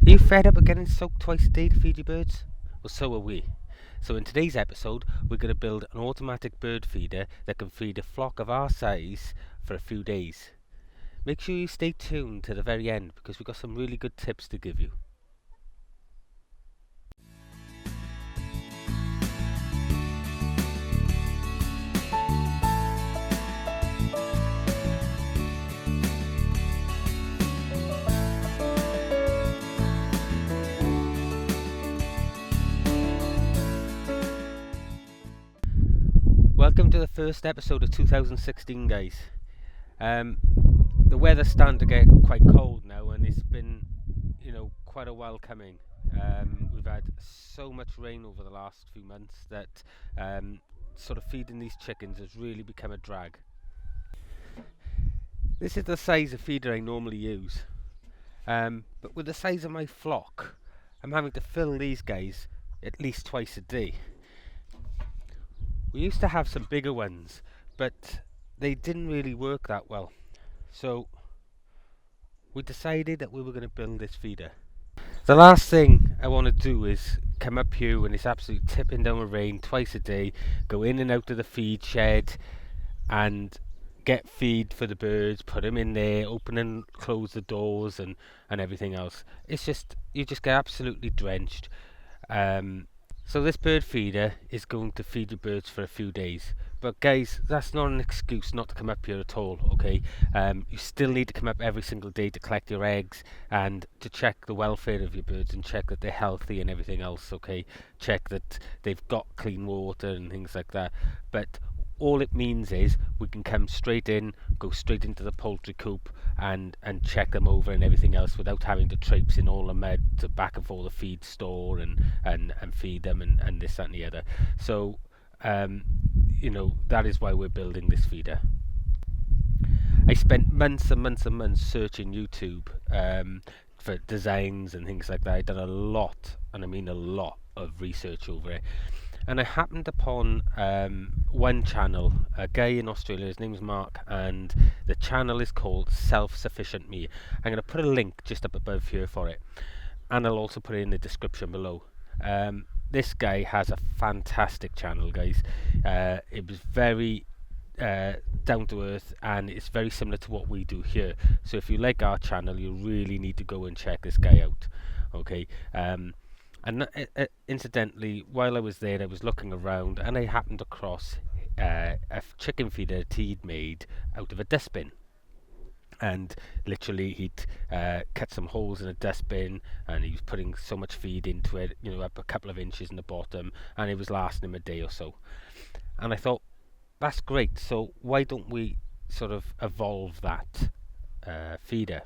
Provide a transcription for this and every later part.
Are you fed up of getting soaked twice a day to feed your birds? Well, so are we. So in today's episode, we're going to build an automatic bird feeder that can feed a flock of our size for a few days. Make sure you stay tuned to the very end because we've got some really good tips to give you. Welcome to the first episode of 2016, guys. The weather's starting to get quite cold now, and it's been, quite a while coming. We've had so much rain over the last few months that sort of feeding these chickens has really become a drag. This is the size of feeder I normally use, but with the size of my flock, I'm having to fill these guys at least twice a day. We used to have some bigger ones, but they didn't really work that well. So we decided that we were going to build this feeder. The last thing I want to do is come up here when it's absolutely tipping down with rain twice a day, go in and out of the feed shed and get feed for the birds, put them in there, open and close the doors and everything else. It's just, you just get absolutely drenched. So this bird feeder is going to feed your birds for a few days. But guys, that's not an excuse not to come up here at all, okay? You still need to come up every single day to collect your eggs and to check the welfare of your birds and check that they're healthy and everything else, okay? Check that they've got clean water and things like that. But all it means is we can come straight in, go straight into the poultry coop and check them over and everything else without having to traipse in all the mud to back and forth the feed store and feed them and this, that and the other. So, that is why we're building this feeder. I spent months and months and months searching YouTube for designs and things like that. I've done a lot, and I mean a lot, of research over it. And I happened upon one channel, a guy in Australia, his name's Mark, and the channel is called Self-Sufficient Me. I'm going to put a link just up above here for it, and I'll also put it in the description below. This guy has a fantastic channel, guys. It was very down to earth, and it's very similar to what we do here. So if you like our channel, you really need to go and check this guy out, okay? And incidentally, while I was there, I was looking around and I happened across a chicken feeder that he'd made out of a dustbin. And literally he'd cut some holes in a dustbin and he was putting so much feed into it, up a couple of inches in the bottom, and it was lasting him a day or so. And I thought, that's great, so why don't we sort of evolve that feeder?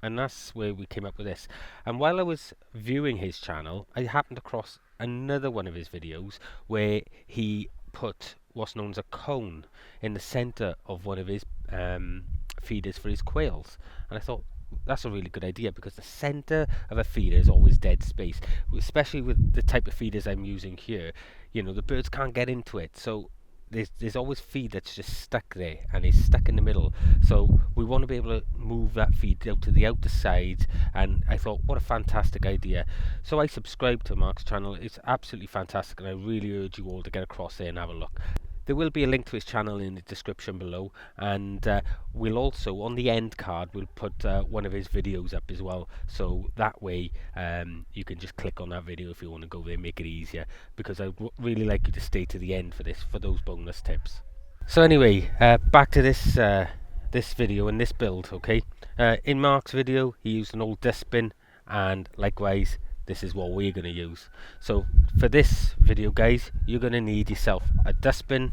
And that's where we came up with this. And while I was viewing his channel, I happened across another one of his videos where he put what's known as a cone in the center of one of his feeders for his quails. And I thought, that's a really good idea, because the center of a feeder is always dead space, especially with the type of feeders I'm using here. The birds can't get into it, so there's always feed that's just stuck there and it's stuck in the middle. So we want to be able to move that feed out to the outer side, and I thought, what a fantastic idea. So I subscribed to Mark's channel. It's absolutely fantastic, and I really urge you all to get across there and have a look. There will be a link to his channel in the description below, and we'll also, on the end card, we'll put one of his videos up as well, so that way you can just click on that video if you want to go there, make it easier, because I'd really like you to stay to the end for this, for those bonus tips. So anyway, back to this video and this build, okay? In Mark's video, he used an old dustbin, and likewise, this is what we're going to use. So for this video, guys, you're going to need yourself a dustbin,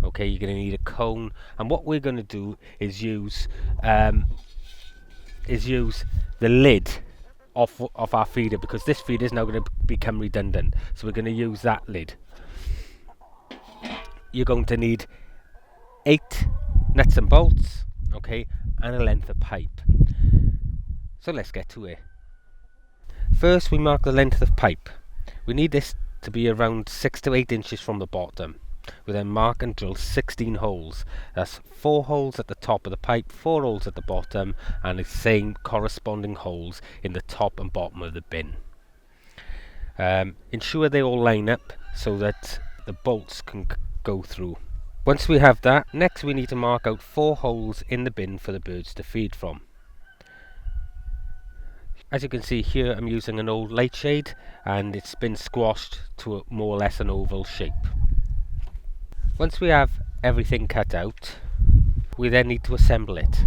okay? You're going to need a cone, and what we're going to do is use the lid of our feeder, because this feeder is now going to become redundant. So we're going to use that lid. You're going to need 8 nuts and bolts, okay, and a length of pipe. So let's get to it. First, we mark the length of pipe. We need this to be around 6 to 8 inches from the bottom. We then mark and drill 16 holes. That's 4 holes at the top of the pipe, 4 holes at the bottom, and the same corresponding holes in the top and bottom of the bin. Ensure they all line up so that the bolts can go through. Once we have that, next we need to mark out 4 holes in the bin for the birds to feed from. As you can see here, I'm using an old light shade and it's been squashed to a more or less an oval shape. Once we have everything cut out, we then need to assemble it.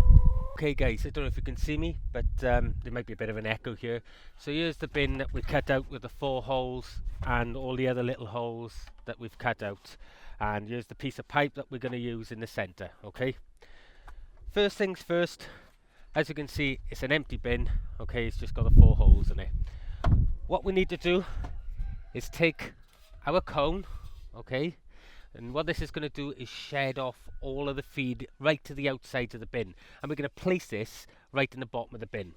Okay guys, I don't know if you can see me, but there might be a bit of an echo here. So here's the bin that we cut out with the 4 holes and all the other little holes that we've cut out. And here's the piece of pipe that we're going to use in the centre, okay? First things first, as you can see, it's an empty bin, okay? It's just got the 4 holes in it. What we need to do is take our cone, okay? And what this is going to do is shed off all of the feed right to the outside of the bin. And we're going to place this right in the bottom of the bin.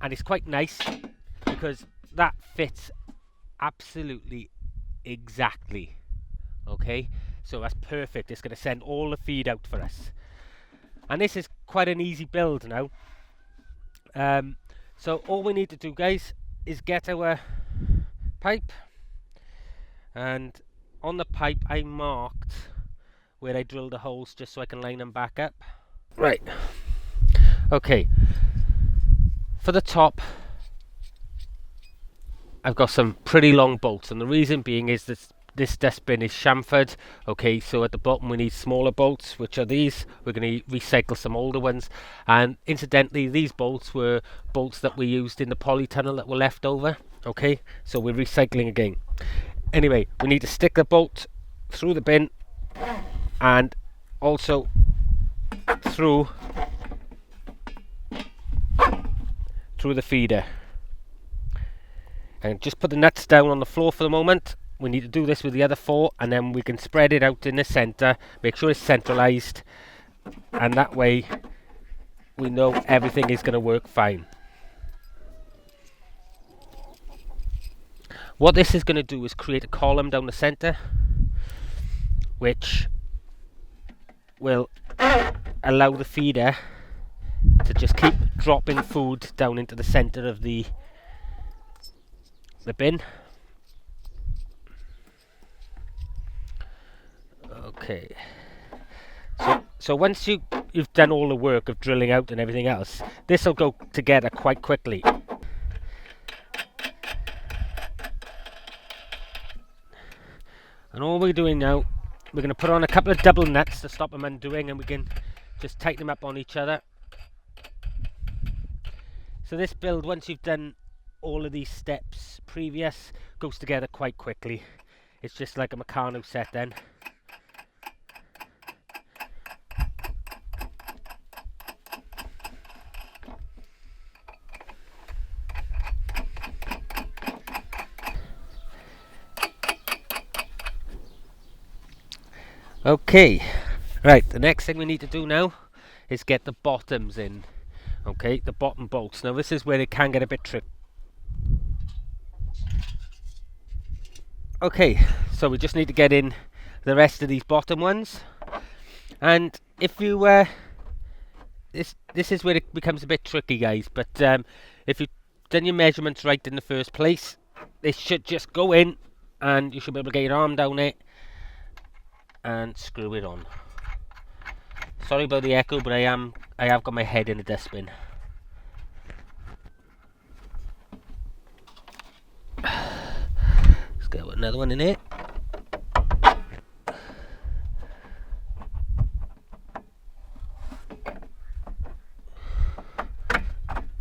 And it's quite nice because that fits absolutely exactly. Okay, so that's perfect. It's going to send all the feed out for us. And this is quite an easy build now. So all we need to do, guys, is get our pipe, and on the pipe I marked where I drilled the holes just so I can line them back up. Right, okay, for the top I've got some pretty long bolts, and the reason being is that this dustbin is chamfered, okay, so at the bottom we need smaller bolts, which are these. We're going to recycle some older ones, and incidentally these bolts were bolts that we used in the polytunnel that were left over, okay, so we're recycling again. Anyway, we need to stick the bolt through the bin and also through the feeder, and just put the nuts down on the floor for the moment. We need to do this with the other 4, and then we can spread it out in the centre, make sure it's centralised, and that way we know everything is going to work fine. What this is going to do is create a column down the centre, which will allow the feeder to just keep dropping food down into the centre of the bin. Okay, so once you've done all the work of drilling out and everything else, this will go together quite quickly. And all we're doing now, we're going to put on a couple of double nuts to stop them undoing, and we can just tighten them up on each other. So this build, once you've done all of these steps previous, goes together quite quickly. It's just like a Meccano set then. Okay, right, the next thing we need to do now is get the bottoms in, okay, the bottom bolts. Now this is where it can get a bit tricky. Okay, so we just need to get in the rest of these bottom ones, and if you this is where it becomes a bit tricky, guys, but if you've done your measurements right in the first place, this should just go in and you should be able to get your arm down it and screw it on. Sorry about the echo, but I have got my head in the dustbin. Let's get another one in here.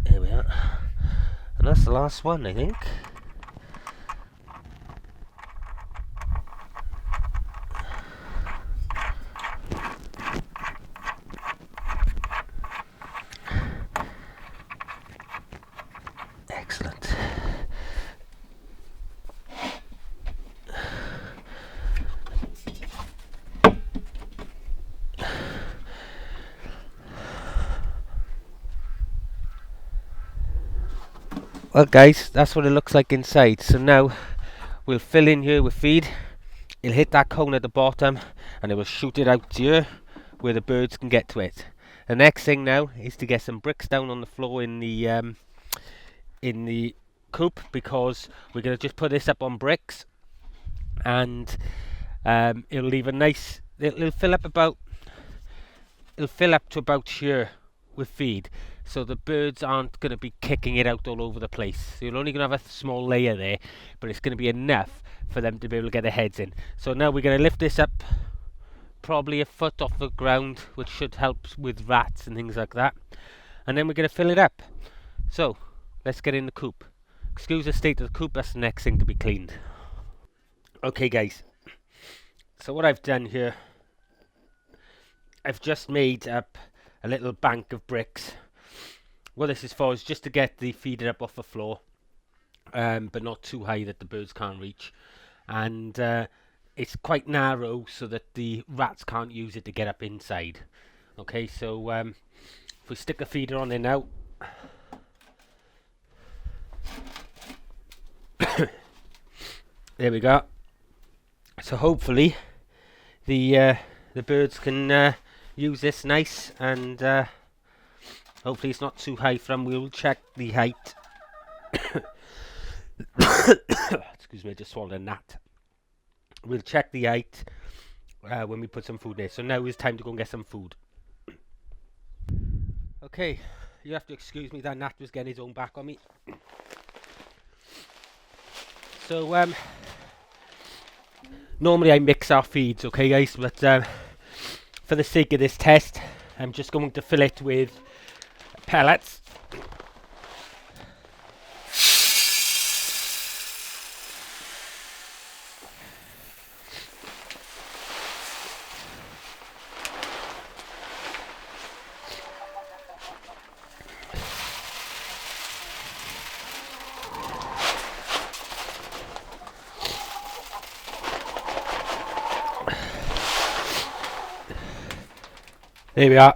There we are. And that's the last one, I think. Excellent. Well guys, that's what it looks like inside. So now we'll fill in here with feed, it'll hit that cone at the bottom and it will shoot it out here where the birds can get to it. The next thing now is to get some bricks down on the floor in the coop, because we're going to just put this up on bricks, and it'll leave a nice, it'll fill up to about here with feed, so the birds aren't going to be kicking it out all over the place. So you're only going to have a small layer there, but it's going to be enough for them to be able to get their heads in. So now we're going to lift this up probably a foot off the ground, which should help with rats and things like that, and then we're going to fill it up. So let's get in the coop. Excuse the state of the coop, that's the next thing to be cleaned. Okay guys, so what I've done here, I've just made up a little bank of bricks. What this is for is just to get the feeder up off the floor, but not too high that the birds can't reach, and it's quite narrow so that the rats can't use it to get up inside. Okay, so if we stick a feeder on there now, there we go. So hopefully the birds can use this nice, and hopefully it's not too high for them. We'll check the height. Excuse me, I just swallowed a gnat. We'll check the height when we put some food there. So now it's time to go and get some food. Okay, you have to excuse me, that gnat was getting his own back on me. So normally I mix our feeds, okay guys, but for the sake of this test, I'm just going to fill it with pellets. There we are.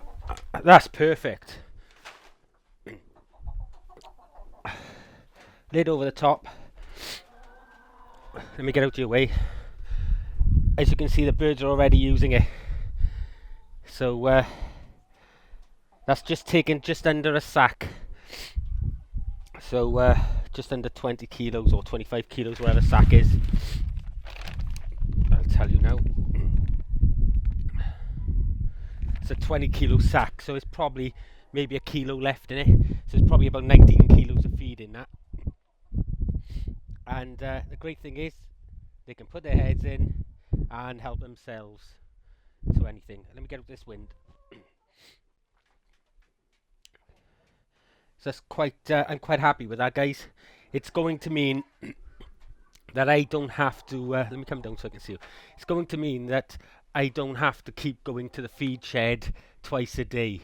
That's perfect. Lid over the top. Let me get out of your way. As you can see, the birds are already using it. So that's just taken just under a sack. So just under 20 kilos or 25 kilos, whatever sack is. I'll tell you now. It's a 20 kilo sack, so it's probably maybe a kilo left in it. So it's probably about 19 kilos of feed in that. And the great thing is, they can put their heads in and help themselves to anything. Let me get out this wind. So that's quite. I'm quite happy with that, guys. It's going to mean that I don't have to. Let me come down so I can see you. It's going to mean that I don't have to keep going to the feed shed twice a day.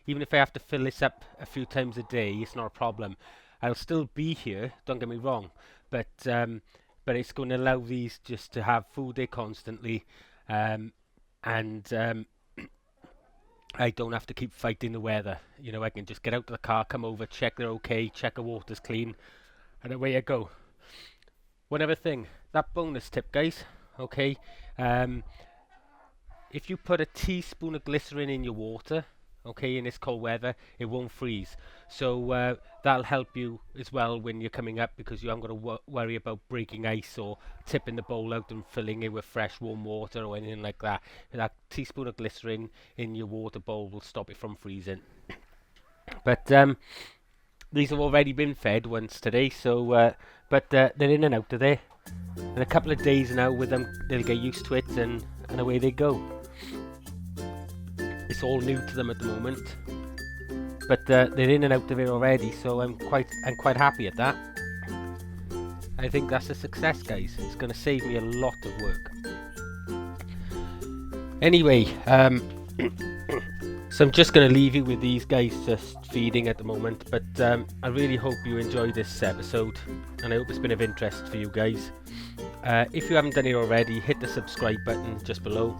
Even if I have to fill this up a few times a day, it's not a problem. I'll still be here, don't get me wrong, but it's going to allow these just to have food there constantly, and I don't have to keep fighting the weather. You know, I can just get out of the car, come over, check they're okay, check the water's clean, and away I go. One other thing, that bonus tip, guys, okay, if you put a teaspoon of glycerin in your water, okay, in this cold weather, it won't freeze. So that'll help you as well when you're coming up, because you aren't going to worry about breaking ice or tipping the bowl out and filling it with fresh warm water or anything like that. That teaspoon of glycerin in your water bowl will stop it from freezing. But these have already been fed once today, so but they're in and out of there. In a couple of days now with them, they'll get used to it, and away they go. It's all new to them at the moment, but they're in and out of it already, so I'm quite happy at that. I think that's a success, guys. It's going to save me a lot of work. Anyway, so I'm just going to leave you with these guys just feeding at the moment, but I really hope you enjoyed this episode, and I hope it's been of interest for you guys. If you haven't done it already, hit the subscribe button just below.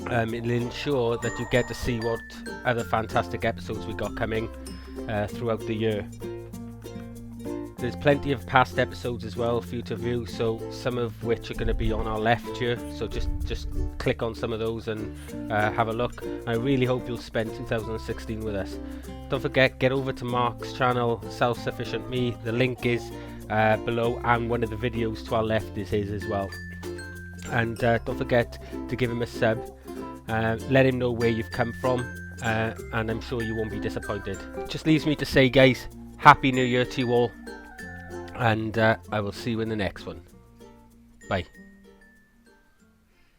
It'll ensure that you get to see what other fantastic episodes we got coming throughout the year. There's plenty of past episodes as well for you to view, so some of which are going to be on our left here, so just click on some of those and have a look. I really hope you'll spend 2016 with us. Don't forget, get over to Mark's channel, Self-Sufficient Me. The link is below, and one of the videos to our left is his as well. And don't forget to give him a sub. Let him know where you've come from, and I'm sure you won't be disappointed. Just leaves me to say, guys, Happy New Year to you all, and I will see you in the next one. Bye.